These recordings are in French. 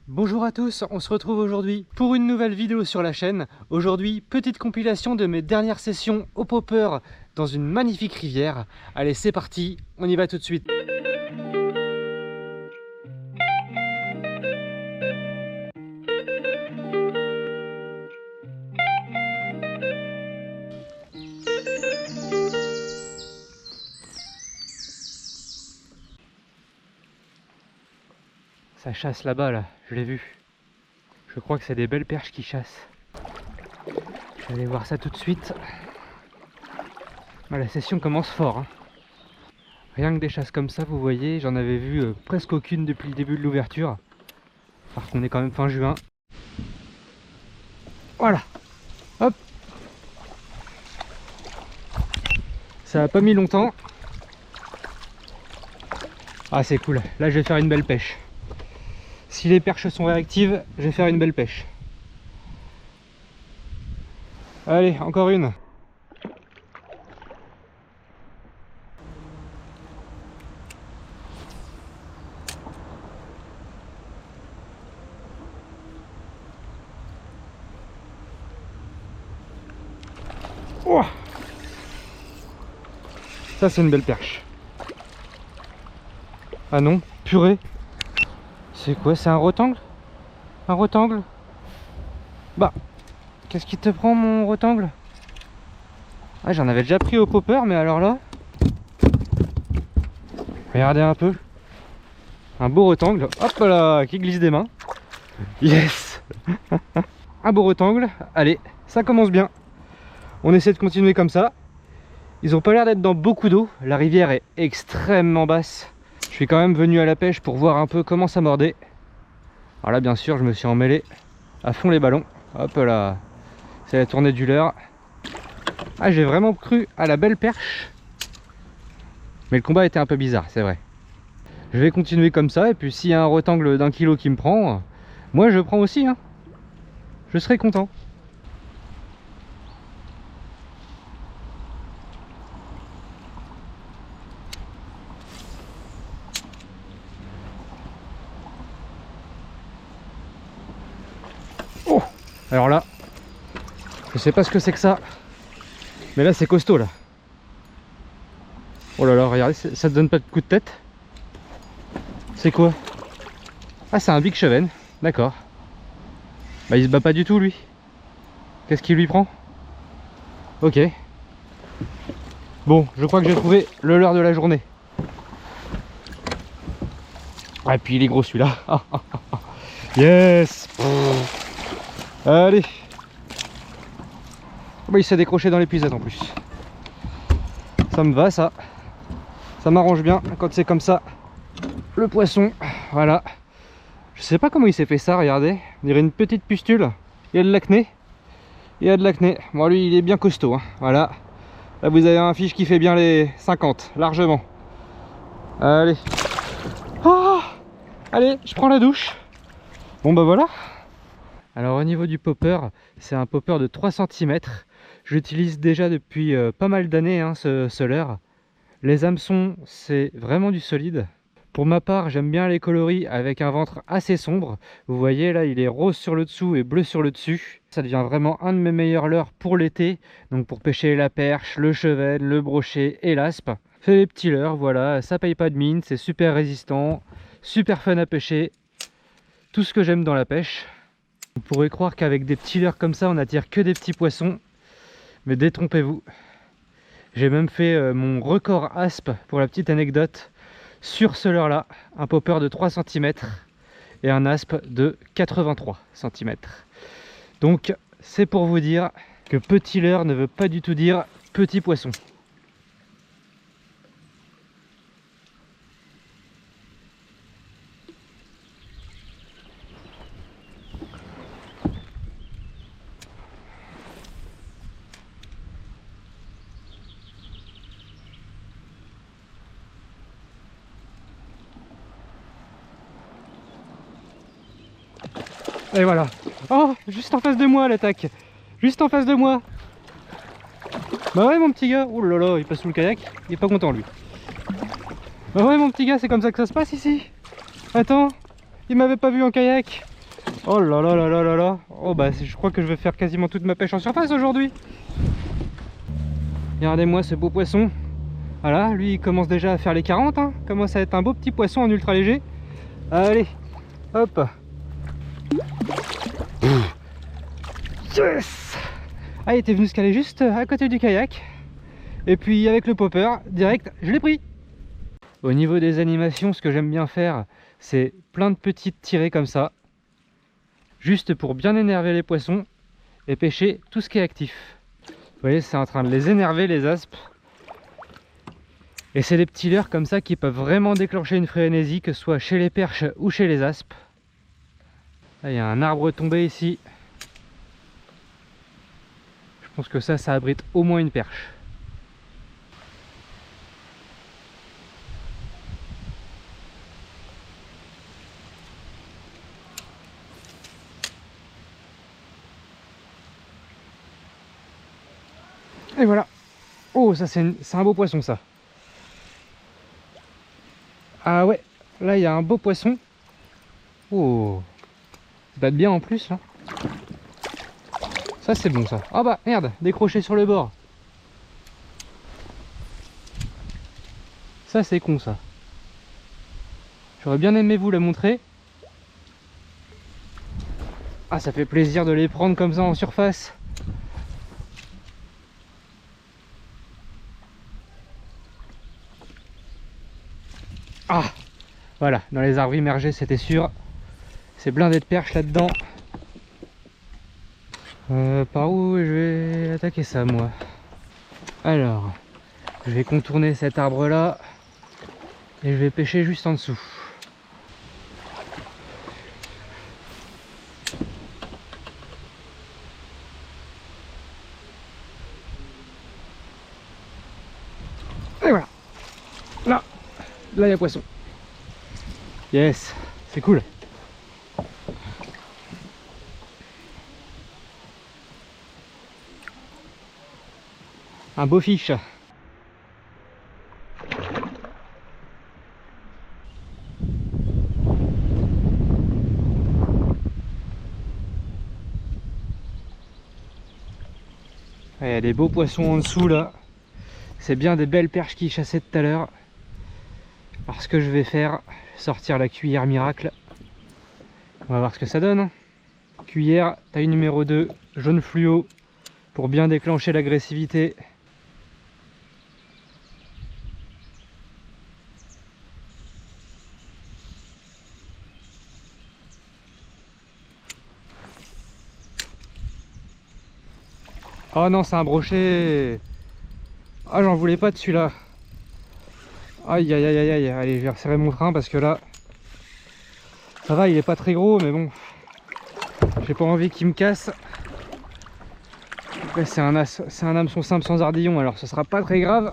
Bonjour à tous, on se retrouve aujourd'hui pour une nouvelle vidéo sur la chaîne. Aujourd'hui, petite compilation de mes dernières sessions au popper dans une magnifique rivière. Allez, c'est parti, on y va tout de suite. Ça chasse là-bas, là, je l'ai vu. Je crois que c'est des belles perches qui chassent. Je vais aller voir ça tout de suite. La session commence fort, hein. Rien que des chasses comme ça, vous voyez, j'en avais vu presque aucune depuis le début de l'ouverture. Alors qu'on est quand même fin juin. Voilà. Hop. Ça a pas mis longtemps. Ah, c'est cool. Là, je vais faire une belle pêche. Si les perches sont réactives, je vais faire une belle pêche. Allez, encore une. Oh, ça, c'est une belle perche. Ah non, purée. C'est quoi? C'est un rectangle? Un rectangle? Bah, qu'est-ce qui te prend, mon rectangle? Ah, j'en avais déjà pris au popper, mais alors là... Regardez un peu. Un beau rectangle. Hop là, qui glisse des mains. Yes. Un beau rectangle. Allez, ça commence bien. On essaie de continuer comme ça. Ils ont pas l'air d'être dans beaucoup d'eau. La rivière est extrêmement basse. Je suis quand même venu à la pêche pour voir un peu comment ça mordait. Alors là, bien sûr, je me suis emmêlé à fond les ballons. Hop là, c'est la tournée du leurre. Ah, j'ai vraiment cru à la belle perche. Mais le combat était un peu bizarre, c'est vrai. Je vais continuer comme ça, et puis s'il y a un rectangle d'1 kilo qui me prend, moi je prends aussi, hein. Je serai content. Oh, alors là, je sais pas ce que c'est que ça, mais là c'est costaud là. Oh là là, regardez, ça te donne pas de coup de tête? C'est quoi? Ah, c'est un Big Cheven, d'accord. Bah, il se bat pas du tout lui. Qu'est-ce qui lui prend? Ok. Bon, je crois que j'ai trouvé le leurre de la journée. Ah, et puis il est gros celui-là. Yes. Allez. Bah, il s'est décroché dans l'épuisette en plus. Ça me va, ça. Ça m'arrange bien quand c'est comme ça. Le poisson, voilà. Je sais pas comment il s'est fait ça, regardez. On dirait une petite pustule. Il y a de l'acné. Il y a de l'acné. Bon, lui, il est bien costaud, hein. Voilà. Là, vous avez un fiche qui fait bien les 50, largement. Allez. Oh, allez, je prends la douche. Bon, bah voilà. Alors, au niveau du popper, c'est un popper de 3 cm. Je l'utilise déjà depuis pas mal d'années, hein, ce leurre. Les hameçons, c'est vraiment du solide. Pour ma part, j'aime bien les coloris avec un ventre assez sombre. Vous voyez, là, il est rose sur le dessous et bleu sur le dessus. Ça devient vraiment un de mes meilleurs leurres pour l'été. Donc pour pêcher la perche, le cheven, le brochet et l'aspe. C'est des petits leurres, voilà. Ça paye pas de mine, c'est super résistant, super fun à pêcher. Tout ce que j'aime dans la pêche. On pourrait croire qu'avec des petits leurres comme ça, on n'attire que des petits poissons. Mais détrompez-vous. J'ai même fait mon record aspe, pour la petite anecdote, sur ce leurre là, un popper de 3 cm et un aspe de 83 cm. Donc c'est pour vous dire que petit leurre ne veut pas du tout dire petit poisson. Et voilà. Oh, juste en face de moi l'attaque. Juste en face de moi. Bah ouais mon petit gars. Oh là là, il passe sous le kayak. Il est pas content lui. Bah ouais mon petit gars, c'est comme ça que ça se passe ici. Attends, il m'avait pas vu en kayak. Oh là là là là là là. Oh bah je crois que je vais faire quasiment toute ma pêche en surface aujourd'hui. Regardez-moi ce beau poisson. Voilà, lui il commence déjà à faire les 40 hein. Commence à être un beau petit poisson en ultra léger. Allez, hop. Yes. Ah, il était venu se caler juste à côté du kayak. Et puis avec le popper, direct, je l'ai pris. Au niveau des animations, ce que j'aime bien faire, c'est plein de petites tirées comme ça. Juste pour bien énerver les poissons et pêcher tout ce qui est actif. Vous voyez, c'est en train de les énerver, les aspes. Et c'est des petits leurres comme ça qui peuvent vraiment déclencher une frénésie, que ce soit chez les perches ou chez les aspes. Là, il y a un arbre tombé ici. Je pense que ça abrite au moins une perche. Et voilà. Oh, ça c'est un beau poisson ça. Ah ouais, là il y a un beau poisson. Oh, il se bat bien en plus là. Ça c'est bon ça. Ah bah merde, décroché sur le bord. Ça c'est con ça. J'aurais bien aimé vous la montrer. Ah, ça fait plaisir de les prendre comme ça en surface. Ah, voilà, dans les arbres immergés c'était sûr. C'est blindé de perches là-dedans. Par où je vais attaquer ça moi? Alors, je vais contourner cet arbre là et je vais pêcher juste en dessous. Et voilà. Là il y a poisson. Yes, c'est cool. Un beau fiche. Il y a des beaux poissons en dessous là. C'est bien des belles perches qui chassaient tout à l'heure. Alors ce que je vais faire, sortir la cuillère miracle. On va voir ce que ça donne. Cuillère, taille numéro 2, jaune fluo, pour bien déclencher l'agressivité. Oh non, c'est un brochet. Ah, j'en voulais pas de celui-là. Aïe aïe aïe aïe aïe. Allez, je vais resserrer mon frein parce que là, ça va, il est pas très gros, mais bon, j'ai pas envie qu'il me casse. Après, c'est un hameçon simple sans ardillon, alors ce sera pas très grave.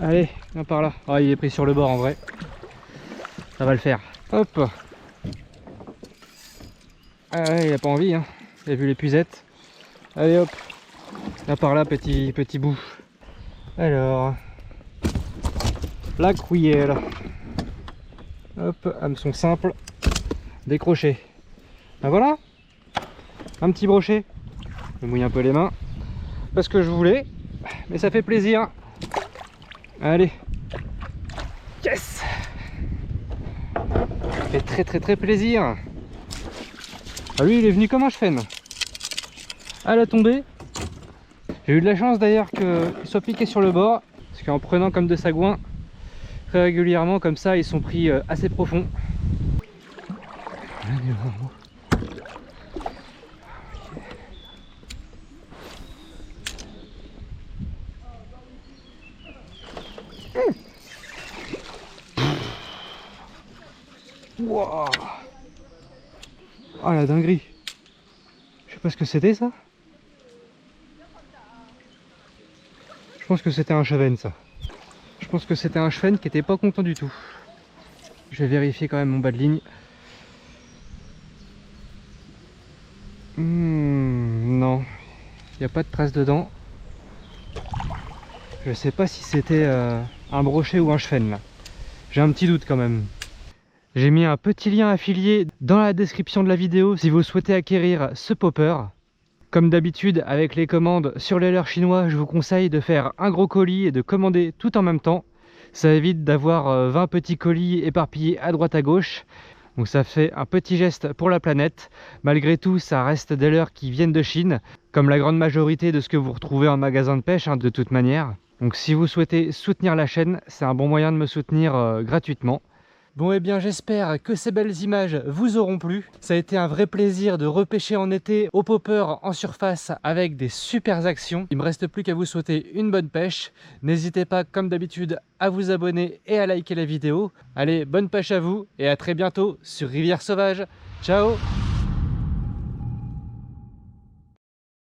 Allez, viens par là. Ah, il est pris sur le bord en vrai. Ça va le faire. Hop. Ah ouais, il a pas envie, hein. Il a vu l'épuisette. Allez hop. Là par là, petit bout. Alors, la cuillère. Hop, hameçon simple. Décroché. Ben voilà. Un petit brochet. Je me mouille un peu les mains. Parce que je voulais. Mais ça fait plaisir. Allez. Yes. Ça fait très plaisir. Ah, lui il est venu comme un chêne. À la tombée. J'ai eu de la chance d'ailleurs qu'il soit piqué sur le bord. Parce qu'en prenant comme de sagouins très régulièrement comme ça, ils sont pris assez profonds. Wow. Ah la dinguerie. Je sais pas ce que c'était ça. Je pense que c'était un chevenne ça. Je pense que c'était un chevenne qui était pas content du tout. Je vais vérifier quand même mon bas de ligne. Non, il n'y a pas de trace dedans. Je sais pas si c'était un brochet ou un chevenne là. J'ai un petit doute quand même. J'ai mis un petit lien affilié dans la description de la vidéo si vous souhaitez acquérir ce popper. Comme d'habitude avec les commandes sur les leurres chinois, je vous conseille de faire un gros colis et de commander tout en même temps. Ça évite d'avoir 20 petits colis éparpillés à droite à gauche. Donc ça fait un petit geste pour la planète. Malgré tout, ça reste des leurres qui viennent de Chine, comme la grande majorité de ce que vous retrouvez en magasin de pêche, de toute manière. Donc si vous souhaitez soutenir la chaîne, c'est un bon moyen de me soutenir gratuitement. Bon, eh bien j'espère que ces belles images vous auront plu. Ça a été un vrai plaisir de repêcher en été au popper en surface avec des super actions. Il me reste plus qu'à vous souhaiter une bonne pêche. N'hésitez pas comme d'habitude à vous abonner et à liker la vidéo. Allez, bonne pêche à vous et à très bientôt sur Rivière Sauvage. Ciao!